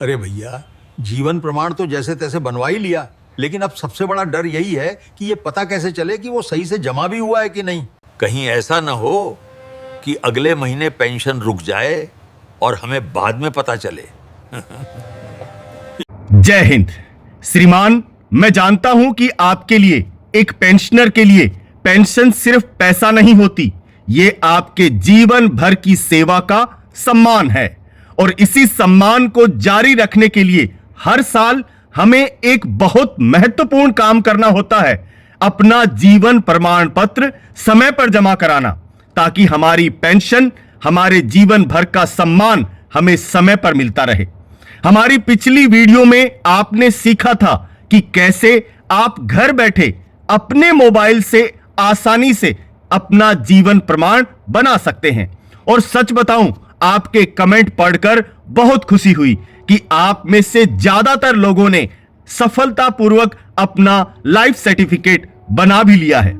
अरे भैया, जीवन प्रमाण तो जैसे तैसे बनवा ही लिया, लेकिन अब सबसे बड़ा डर यही है कि ये पता कैसे चले कि वो सही से जमा भी हुआ है कि नहीं। कहीं ऐसा ना हो कि अगले महीने पेंशन रुक जाए और हमें बाद में पता चले। जय हिंद। श्रीमान, मैं जानता हूं कि आपके लिए, एक पेंशनर के लिए पेंशन सिर्फ पैसा नहीं होती, ये आपके जीवन भर की सेवा का सम्मान है। और इसी सम्मान को जारी रखने के लिए हर साल हमें एक बहुत महत्वपूर्ण काम करना होता है, अपना जीवन प्रमाण पत्र समय पर जमा कराना, ताकि हमारी पेंशन, हमारे जीवन भर का सम्मान हमें समय पर मिलता रहे। हमारी पिछली वीडियो में आपने सीखा था कि कैसे आप घर बैठे अपने मोबाइल से आसानी से अपना जीवन प्रमाण बना सकते हैं। और सच बताऊं, आपके कमेंट पढ़कर बहुत खुशी हुई कि आप में से ज्यादातर लोगों ने सफलतापूर्वक अपना लाइफ सर्टिफिकेट बना भी लिया है।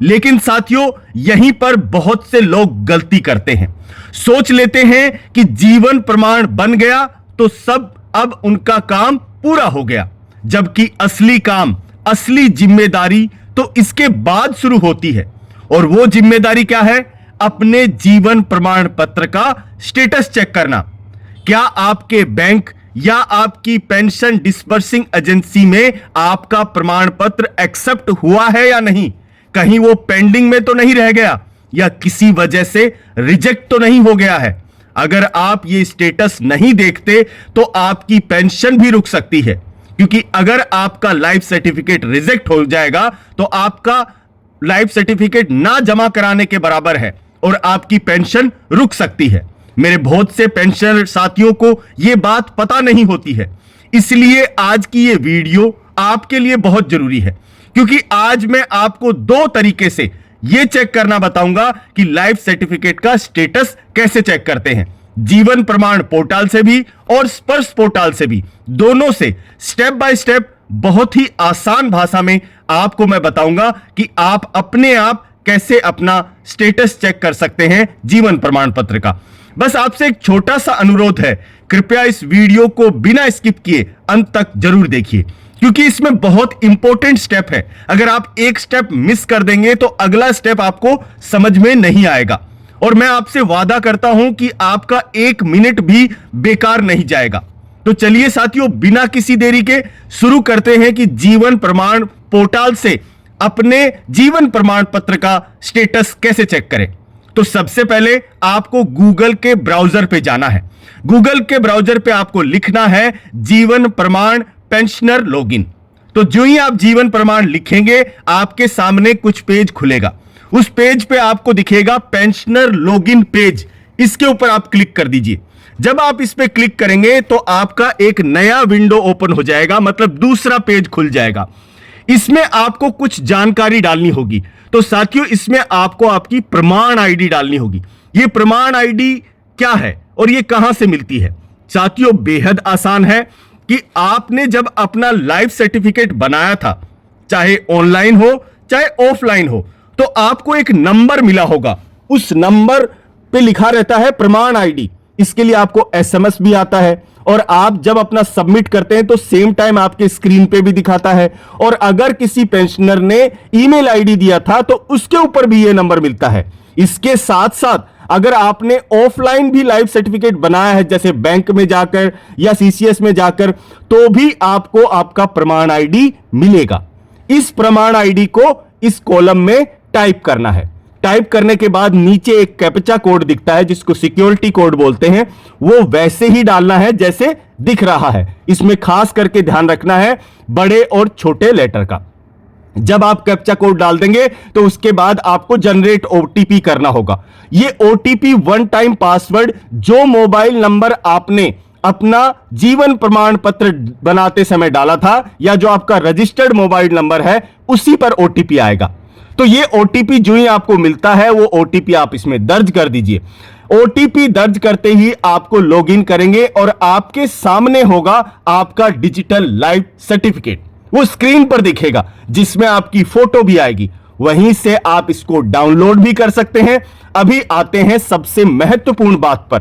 लेकिन साथियों, यहीं पर बहुत से लोग गलती करते हैं। सोच लेते हैं कि जीवन प्रमाण बन गया तो सब, अब उनका काम पूरा हो गया, जबकि असली काम, असली जिम्मेदारी तो इसके बाद शुरू होती है। और वो जिम्मेदारी क्या है? अपने जीवन प्रमाण पत्र का स्टेटस चेक करना। क्या आपके बैंक या आपकी पेंशन डिस्बर्सिंग एजेंसी में आपका प्रमाण पत्र एक्सेप्ट हुआ है या नहीं? कहीं वो पेंडिंग में तो नहीं रह गया या किसी वजह से रिजेक्ट तो नहीं हो गया है? अगर आप ये स्टेटस नहीं देखते तो आपकी पेंशन भी रुक सकती है, क्योंकि अगर आपका लाइफ सर्टिफिकेट रिजेक्ट हो जाएगा तो आपका लाइफ सर्टिफिकेट ना जमा कराने के बराबर है और आपकी पेंशन रुक सकती है। मेरे बहुत से पेंशनर साथियों को यह बात पता नहीं होती है, इसलिए आज की यह वीडियो आपके लिए बहुत जरूरी है, क्योंकि आज मैं आपको दो तरीके से यह चेक करना बताऊंगा कि लाइफ सर्टिफिकेट का स्टेटस कैसे चेक करते हैं। जीवन प्रमाण पोर्टल से भी और स्पर्श पोर्टल से भी, दोनों से स्टेप बाय स्टेप बहुत ही आसान भाषा में आपको मैं बताऊंगा कि आप अपने आप कैसे अपना स्टेटस चेक कर सकते हैं जीवन प्रमाण पत्र का। बस आपसे एक छोटा सा अनुरोध है, कृपया इस वीडियो को बिना स्किप किए अंत तक जरूर देखिए, क्योंकि इसमें बहुत इंपॉर्टेंट स्टेप है। अगर आप एक स्टेप मिस कर देंगे तो अगला स्टेप आपको समझ में नहीं आएगा। और मैं आपसे वादा करता हूं कि आपका एक मिनट भी बेकार नहीं जाएगा। तो चलिए साथियों, बिना किसी देरी के शुरू करते हैं कि जीवन प्रमाण पोर्टल से अपने जीवन प्रमाण पत्र का स्टेटस कैसे चेक करें। तो सबसे पहले आपको गूगल के ब्राउजर पे जाना है। गूगल के ब्राउजर पे आपको लिखना है जीवन प्रमाण पेंशनर लॉगिन। तो जो ही आप जीवन प्रमाण लिखेंगे, आपके सामने कुछ पेज खुलेगा। उस पेज पे आपको दिखेगा पेंशनर लॉगिन पेज, इसके ऊपर आप क्लिक कर दीजिए। जब आप इस पे क्लिक करेंगे तो आपका एक नया विंडो ओपन हो जाएगा, मतलब दूसरा पेज खुल जाएगा। इसमें आपको कुछ जानकारी डालनी होगी। तो साथियों, इसमें आपको आपकी प्रमाण आईडी डालनी होगी। ये प्रमाण आईडी क्या है और ये कहां से मिलती है? साथियों, बेहद आसान है कि आपने जब अपना लाइफ सर्टिफिकेट बनाया था, चाहे ऑनलाइन हो चाहे ऑफलाइन हो, तो आपको एक नंबर मिला होगा। उस नंबर पे लिखा रहता है प्रमाण आईडी। इसके लिए आपको एसएमएस भी आता है, और आप जब अपना सबमिट करते हैं तो सेम टाइम आपके स्क्रीन पे भी दिखाता है। और अगर किसी पेंशनर ने ईमेल आईडी दिया था तो उसके ऊपर भी यह नंबर मिलता है। इसके साथ साथ अगर आपने ऑफलाइन भी लाइफ सर्टिफिकेट बनाया है, जैसे बैंक में जाकर या सीसीएस में जाकर, तो भी आपको आपका प्रमाण आईडी मिलेगा। इस प्रमाण आईडी को इस कॉलम में टाइप करना है। टाइप करने के बाद नीचे एक कैप्चा कोड दिखता है, जिसको सिक्योरिटी कोड बोलते हैं, वो वैसे ही डालना है जैसे दिख रहा है। इसमें खास करके ध्यान रखना है बड़े और छोटे लेटर का। जब आप कैप्चा कोड डाल देंगे तो उसके बाद आपको जनरेट ओटीपी करना होगा। ये ओटीपी वन टाइम पासवर्ड, जो मोबाइल नंबर आपने अपना जीवन प्रमाण पत्र बनाते समय डाला था या जो आपका रजिस्टर्ड मोबाइल नंबर है, उसी पर ओटीपी आएगा। तो ये ओटीपी जो ही आपको मिलता है, वो ओटीपी आप इसमें दर्ज कर दीजिए। ओटीपी दर्ज करते ही आपको लॉगिन करेंगे और आपके सामने होगा आपका डिजिटल लाइफ सर्टिफिकेट। वो स्क्रीन पर दिखेगा, जिसमें आपकी फोटो भी आएगी। वहीं से आप इसको डाउनलोड भी कर सकते हैं। अभी आते हैं सबसे महत्वपूर्ण बात पर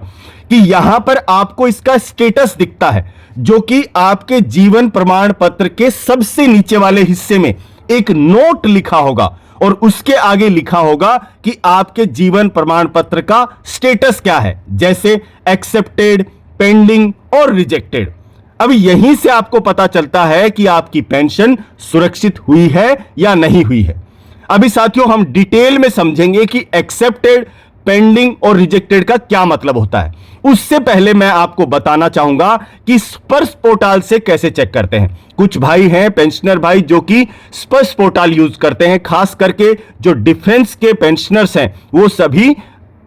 कि यहां पर आपको इसका स्टेटस दिखता है, जो कि आपके जीवन प्रमाण पत्र के सबसे नीचे वाले हिस्से में एक नोट लिखा होगा और उसके आगे लिखा होगा कि आपके जीवन प्रमाण पत्र का स्टेटस क्या है, जैसे एक्सेप्टेड, पेंडिंग और रिजेक्टेड। अब यहीं से आपको पता चलता है कि आपकी पेंशन सुरक्षित हुई है या नहीं हुई है। अभी साथियों हम डिटेल में समझेंगे कि एक्सेप्टेड, पेंडिंग और रिजेक्टेड का क्या मतलब होता है। उससे पहले मैं आपको बताना चाहूंगा कि स्पर्श पोर्टल से कैसे चेक करते हैं। कुछ भाई हैं, पेंशनर भाई, जो कि स्पर्श पोर्टल यूज करते हैं, खास करके जो डिफेंस के पेंशनर्स हैं वो सभी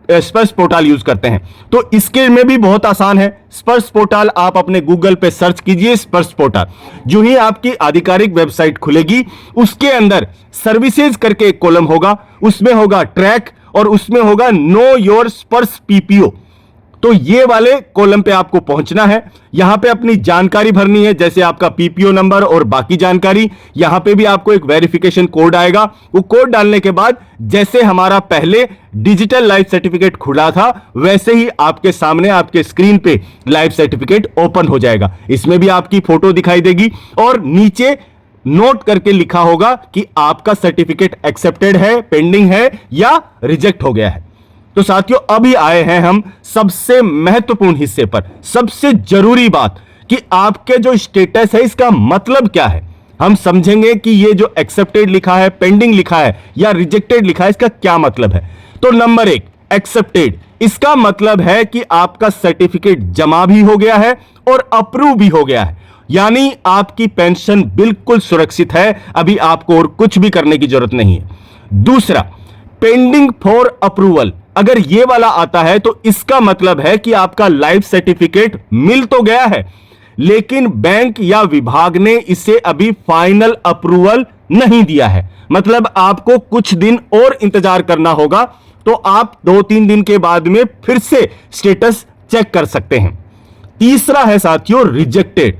स्पर्श पोर्टल यूज करते हैं। तो इसके में भी बहुत आसान है। स्पर्श पोर्टल आप अपने गूगल पे सर्च कीजिए, स्पर्श पोर्टल। जो ही आपकी आधिकारिक वेबसाइट खुलेगी, उसके अंदर सर्विसेज करके एक कॉलम होगा, उसमें होगा ट्रैक और उसमें होगा नो योर स्पर्श पीपीओ। तो ये वाले कॉलम पे आपको पहुंचना है। यहां पे अपनी जानकारी भरनी है, जैसे आपका पीपीओ नंबर और बाकी जानकारी। यहां पे भी आपको एक वेरिफिकेशन कोड आएगा। वो कोड डालने के बाद जैसे हमारा पहले डिजिटल लाइफ सर्टिफिकेट खुला था, वैसे ही आपके सामने आपके स्क्रीन पे लाइफ सर्टिफिकेट ओपन हो जाएगा। इसमें भी आपकी फोटो दिखाई देगी और नीचे नोट करके लिखा होगा कि आपका सर्टिफिकेट एक्सेप्टेड है, पेंडिंग है या रिजेक्ट हो गया है। तो साथियों अभी आए हैं हम सबसे महत्वपूर्ण हिस्से पर, सबसे जरूरी बात कि आपके जो स्टेटस है इसका मतलब क्या है। हम समझेंगे कि ये जो एक्सेप्टेड लिखा है, पेंडिंग लिखा है या रिजेक्टेड लिखा है, इसका क्या मतलब है। तो नंबर 1 एक्सेप्टेड, इसका मतलब है कि आपका सर्टिफिकेट जमा भी हो गया है और अप्रूव भी हो गया है, यानी आपकी पेंशन बिल्कुल सुरक्षित है। अभी आपको और कुछ भी करने की जरूरत नहीं है। दूसरा, पेंडिंग फॉर अप्रूवल, अगर ये वाला आता है तो इसका मतलब है कि आपका लाइफ सर्टिफिकेट मिल तो गया है, लेकिन बैंक या विभाग ने इसे अभी फाइनल अप्रूवल नहीं दिया है। मतलब आपको कुछ दिन और इंतजार करना होगा। तो आप 2-3 दिन के बाद में फिर से स्टेटस चेक कर सकते हैं। तीसरा है साथियों रिजेक्टेड।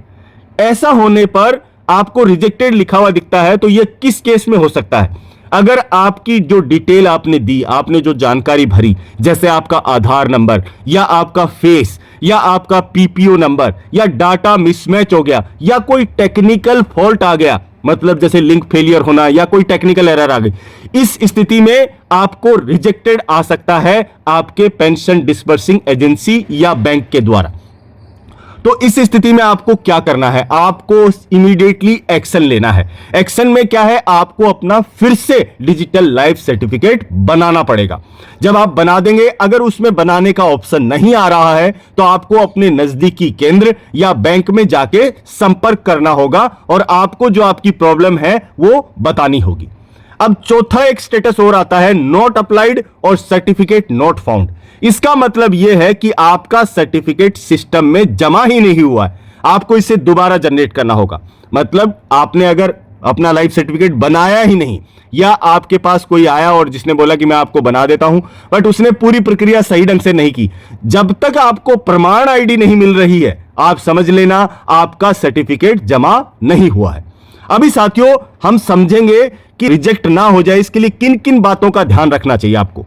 ऐसा होने पर आपको रिजेक्टेड लिखा हुआ दिखता है, तो यह किस केस में हो सकता है। अगर आपकी जो डिटेल आपने दी, आपने जो जानकारी भरी, जैसे आपका आधार नंबर या आपका फेस या आपका पीपीओ नंबर या डाटा मिसमैच हो गया या कोई टेक्निकल फॉल्ट आ गया, मतलब जैसे लिंक फेलियर होना या कोई टेक्निकल एरर आ गई, इस स्थिति में आपको रिजेक्टेड आ सकता है आपके पेंशन डिस्बर्सिंग एजेंसी या बैंक के द्वारा। तो इस स्थिति में आपको क्या करना है, आपको इमीडिएटली एक्शन लेना है। एक्शन में क्या है, आपको अपना फिर से डिजिटल लाइफ सर्टिफिकेट बनाना पड़ेगा। जब आप बना देंगे, अगर उसमें बनाने का ऑप्शन नहीं आ रहा है तो आपको अपने नजदीकी केंद्र या बैंक में जाके संपर्क करना होगा और आपको जो आपकी प्रॉब्लम है वो बतानी होगी। अब चौथा एक स्टेटस और आता है, नॉट अप्लाइड और सर्टिफिकेट नॉट फाउंड। इसका मतलब यह है कि आपका सर्टिफिकेट सिस्टम में जमा ही नहीं हुआ है, आपको इसे दोबारा जनरेट करना होगा। मतलब आपने अगर अपना लाइफ सर्टिफिकेट बनाया ही नहीं, या आपके पास कोई आया और जिसने बोला कि मैं आपको बना देता हूं, बट उसने पूरी प्रक्रिया सही ढंग से नहीं की, जब तक आपको प्रमाण आईडी नहीं मिल रही है, आप समझ लेना आपका सर्टिफिकेट जमा नहीं हुआ है। अभी साथियों हम समझेंगे कि रिजेक्ट ना हो जाए, इसके लिए किन किन बातों का ध्यान रखना चाहिए आपको।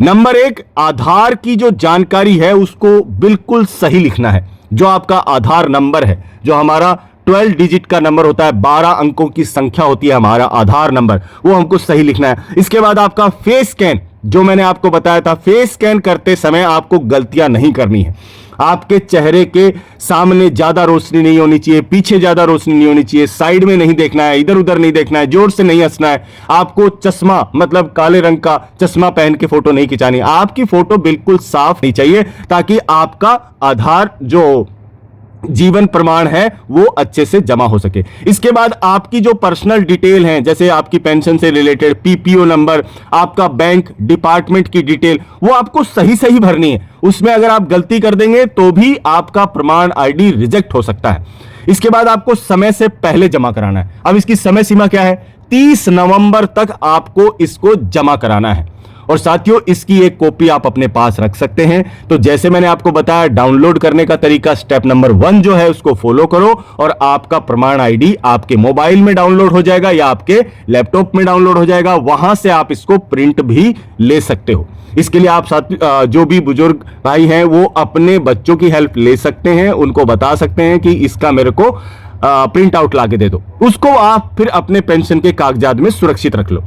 नंबर 1, आधार की जो जानकारी है उसको बिल्कुल सही लिखना है। जो आपका आधार नंबर है, जो हमारा 12 डिजिट का नंबर होता है, 12 अंकों की संख्या होती है हमारा आधार नंबर, वो हमको सही लिखना है। इसके बाद आपका फेस स्कैन, जो मैंने आपको बताया था, फेस स्कैन करते समय आपको गलतियां नहीं करनी है। आपके चेहरे के सामने ज्यादा रोशनी नहीं होनी चाहिए, पीछे ज्यादा रोशनी नहीं होनी चाहिए, साइड में नहीं देखना है, इधर उधर नहीं देखना है, जोर से नहीं हंसना है। आपको चश्मा, मतलब काले रंग का चश्मा पहन के फोटो नहीं खिंचानी। आपकी फोटो बिल्कुल साफ नहीं चाहिए, ताकि आपका आधार जो जीवन प्रमाण है वो अच्छे से जमा हो सके। इसके बाद आपकी जो पर्सनल डिटेल है, जैसे आपकी पेंशन से रिलेटेड पीपीओ नंबर, आपका बैंक डिपार्टमेंट की डिटेल, वो आपको सही सही भरनी है। उसमें अगर आप गलती कर देंगे तो भी आपका प्रमाण आईडी रिजेक्ट हो सकता है। इसके बाद आपको समय से पहले जमा कराना है। अब इसकी समय सीमा क्या है, 30 नवंबर तक आपको इसको जमा कराना है। और साथियों इसकी एक कॉपी आप अपने पास रख सकते हैं। तो जैसे मैंने आपको बताया, डाउनलोड करने का तरीका स्टेप नंबर 1 जो है उसको फॉलो करो और आपका प्रमाण आईडी आपके मोबाइल में डाउनलोड हो जाएगा या आपके लैपटॉप में डाउनलोड हो जाएगा। वहां से आप इसको प्रिंट भी ले सकते हो। इसके लिए आप जो भी बुजुर्ग भाई हैं वो अपने बच्चों की हेल्प ले सकते हैं, उनको बता सकते हैं कि इसका मेरे को प्रिंट आउट ला के दे दो। उसको आप फिर अपने पेंशन के कागजात में सुरक्षित रख लो।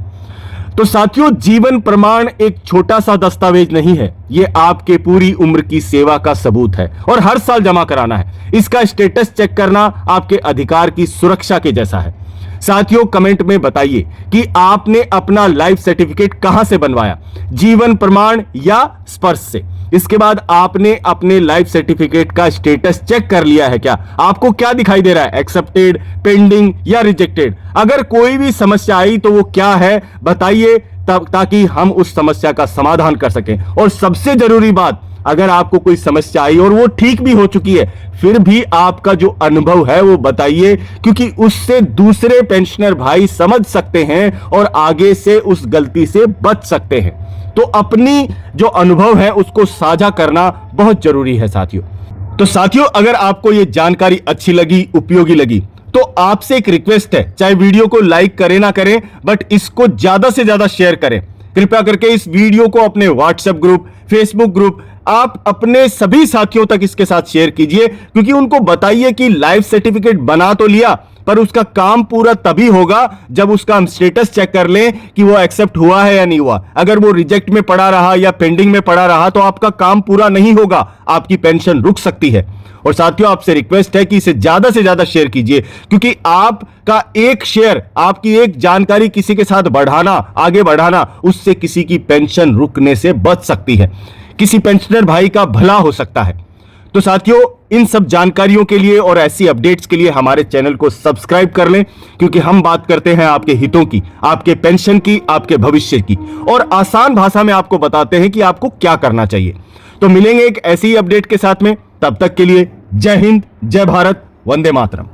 तो साथियों, जीवन प्रमाण एक छोटा सा दस्तावेज नहीं है, यह आपके पूरी उम्र की सेवा का सबूत है और हर साल जमा कराना है। इसका स्टेटस चेक करना आपके अधिकार की सुरक्षा के जैसा है। साथियों, कमेंट में बताइए कि आपने अपना लाइफ सर्टिफिकेट कहां से बनवाया, जीवन प्रमाण या स्पर्श से। इसके बाद आपने अपने लाइफ सर्टिफिकेट का स्टेटस चेक कर लिया है क्या? आपको क्या दिखाई दे रहा है, एक्सेप्टेड, पेंडिंग या रिजेक्टेड? अगर कोई भी समस्या आई तो वो क्या है बताइए, ताकि हम उस समस्या का समाधान कर सकें। और सबसे जरूरी बात, अगर आपको कोई समस्या आई और वो ठीक भी हो चुकी है, फिर भी आपका जो अनुभव है वो बताइए, क्योंकि उससे दूसरे पेंशनर भाई समझ सकते हैं और आगे से उस गलती से बच सकते हैं। तो अपनी जो अनुभव है उसको साझा करना बहुत जरूरी है साथियों। तो साथियों, अगर आपको ये जानकारी अच्छी लगी, उपयोगी लगी, तो आपसे एक रिक्वेस्ट है, चाहे वीडियो को लाइक करें ना करें, बट इसको ज्यादा से ज्यादा शेयर करें। कृपया करके इस वीडियो को अपने व्हाट्सएप ग्रुप, फेसबुक ग्रुप, आप अपने सभी साथियों तक इसके साथ शेयर कीजिए, क्योंकि उनको बताइए कि लाइफ सर्टिफिकेट बना तो लिया, पर उसका काम पूरा तभी होगा जब उसका हम स्टेटस चेक कर लें कि वो एक्सेप्ट हुआ है या नहीं हुआ। अगर वो रिजेक्ट में पड़ा रहा या पेंडिंग में पड़ा रहा तो आपका काम पूरा नहीं होगा, आपकी पेंशन रुक सकती है। और साथियों, आपसे रिक्वेस्ट है कि इसे ज्यादा से ज्यादा शेयर कीजिए, क्योंकि आपका एक शेयर, आपकी एक जानकारी किसी के साथ बढ़ाना, आगे बढ़ाना, उससे किसी की पेंशन रुकने से बच सकती है, किसी पेंशनर भाई का भला हो सकता है। तो साथियों, इन सब जानकारियों के लिए और ऐसी अपडेट्स के लिए हमारे चैनल को सब्सक्राइब कर लें, क्योंकि हम बात करते हैं आपके हितों की, आपके पेंशन की, आपके भविष्य की, और आसान भाषा में आपको बताते हैं कि आपको क्या करना चाहिए। तो मिलेंगे एक ऐसी ही अपडेट के साथ में, तब तक के लिए जय हिंद, जय भारत, वंदे मातरम।